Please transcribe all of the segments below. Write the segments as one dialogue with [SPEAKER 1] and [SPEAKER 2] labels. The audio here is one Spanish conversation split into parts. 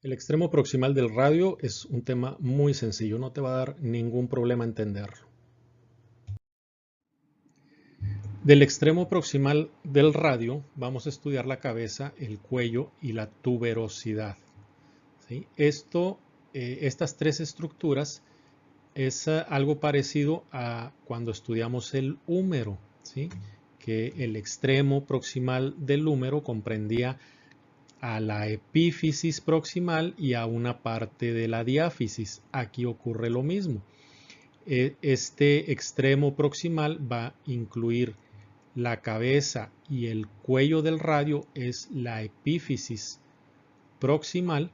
[SPEAKER 1] El extremo proximal del radio es un tema muy sencillo, no te va a dar ningún problema entenderlo. Del extremo proximal del radio vamos a estudiar la cabeza, el cuello y la tuberosidad. ¿Sí? Estas tres estructuras es algo parecido a cuando estudiamos el húmero, ¿sí? Que el extremo proximal del húmero comprendía a la epífisis proximal y a una parte de la diáfisis. Aquí ocurre lo mismo. Este extremo proximal va a incluir la cabeza y el cuello del radio, es la epífisis proximal,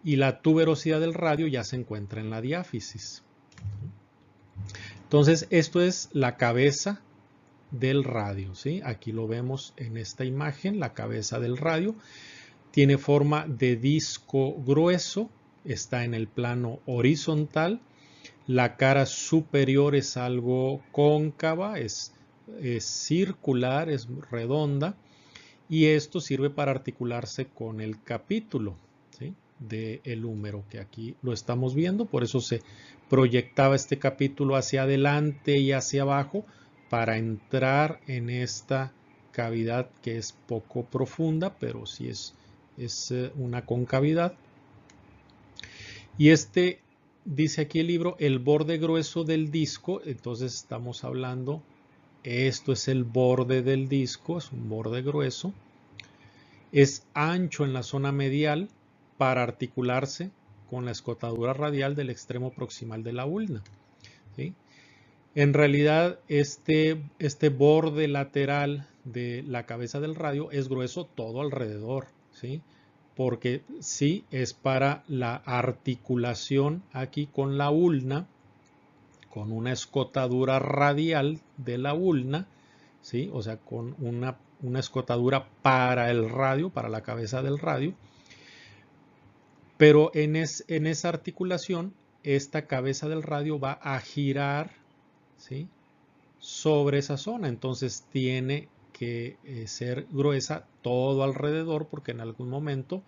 [SPEAKER 1] y la tuberosidad del radio ya se encuentra en la diáfisis. Entonces, esto es la cabeza del radio, ¿sí? Aquí lo vemos en esta imagen, la cabeza del radio. Tiene forma de disco grueso, está en el plano horizontal. La cara superior es algo cóncava, es circular, es redonda, y esto sirve para articularse con el capítulo, ¿sí? Del húmero, que aquí lo estamos viendo. Por eso se proyectaba este capítulo hacia adelante y hacia abajo para entrar en esta cavidad que es poco profunda, pero sí es una concavidad. Y dice aquí el libro, el borde grueso del disco. Entonces estamos hablando, esto es el borde del disco, es un borde grueso. Es ancho en la zona medial para articularse con la escotadura radial del extremo proximal de la ulna, ¿sí? En realidad, este borde lateral de la cabeza del radio es grueso todo alrededor, ¿sí? Porque sí es para la articulación aquí con la ulna, con una escotadura radial de la ulna, ¿sí? O sea, con una escotadura para el radio, para la cabeza del radio. Pero en esa articulación, esta cabeza del radio va a girar, ¿sí? Sobre esa zona. Entonces tiene que ser gruesa todo alrededor, porque en algún momento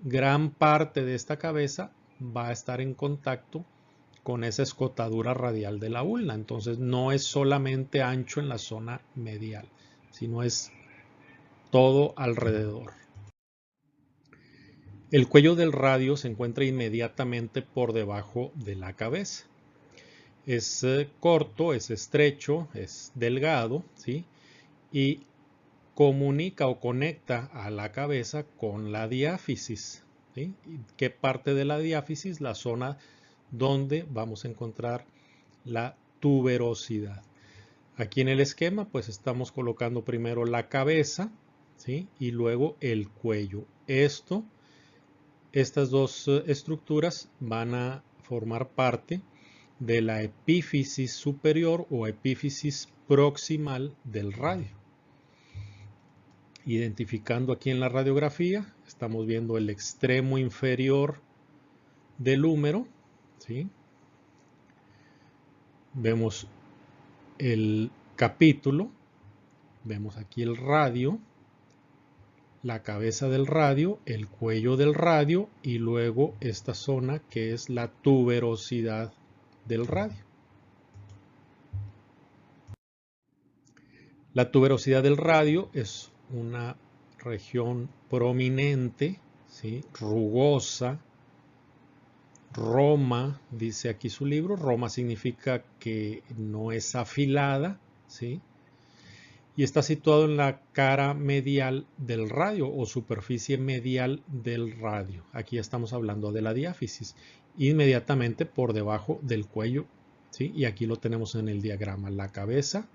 [SPEAKER 1] gran parte de esta cabeza va a estar en contacto con esa escotadura radial de la ulna. Entonces no es solamente ancho en la zona medial, sino es todo alrededor. El cuello del radio se encuentra inmediatamente por debajo de la cabeza. Es corto, es estrecho, es delgado, ¿sí? Y comunica o conecta a la cabeza con la diáfisis, ¿sí? ¿Qué parte de la diáfisis? La zona donde vamos a encontrar la tuberosidad. Aquí en el esquema pues estamos colocando primero la cabeza, ¿sí? Y luego el cuello. Estas dos estructuras van a formar parte de la epífisis superior o epífisis proximal del radio. Identificando aquí en la radiografía, estamos viendo el extremo inferior del húmero, ¿sí? Vemos el capítulo, vemos aquí el radio, la cabeza del radio, el cuello del radio y luego esta zona que es la tuberosidad del radio. La tuberosidad del radio es una región prominente, ¿sí? Rugosa. Roma, dice aquí su libro, Roma significa que no es afilada, ¿sí? Y está situado en la cara medial del radio o superficie medial del radio. Aquí estamos hablando de la diáfisis, inmediatamente por debajo del cuello, ¿sí? Y aquí lo tenemos en el diagrama, la cabeza,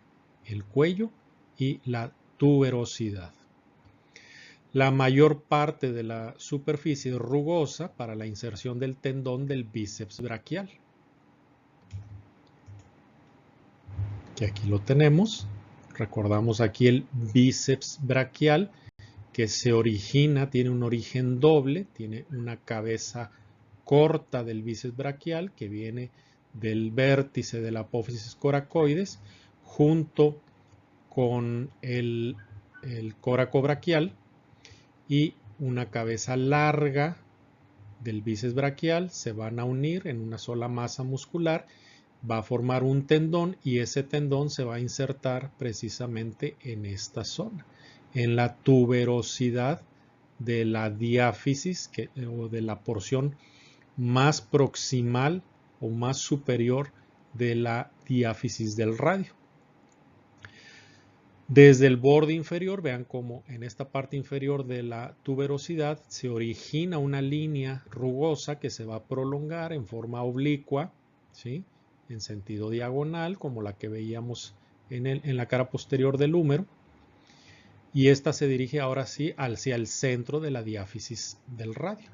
[SPEAKER 1] el cuello y la tuberosidad. La mayor parte de la superficie es rugosa para la inserción del tendón del bíceps braquial. Que aquí lo tenemos. Recordamos aquí el bíceps braquial que se origina, tiene un origen doble, tiene una cabeza corta del bíceps braquial que viene del vértice de la apófisis coracoides junto con el coracobraquial y una cabeza larga del bíceps braquial se van a unir en una sola masa muscular, va a formar un tendón y ese tendón se va a insertar precisamente en esta zona, en la tuberosidad de la diáfisis o de la porción más proximal o más superior de la diáfisis del radio. Desde el borde inferior, vean cómo en esta parte inferior de la tuberosidad se origina una línea rugosa que se va a prolongar en forma oblicua, ¿sí?, en sentido diagonal, como la que veíamos en la cara posterior del húmero. Y esta se dirige ahora sí hacia el centro de la diáfisis del radio.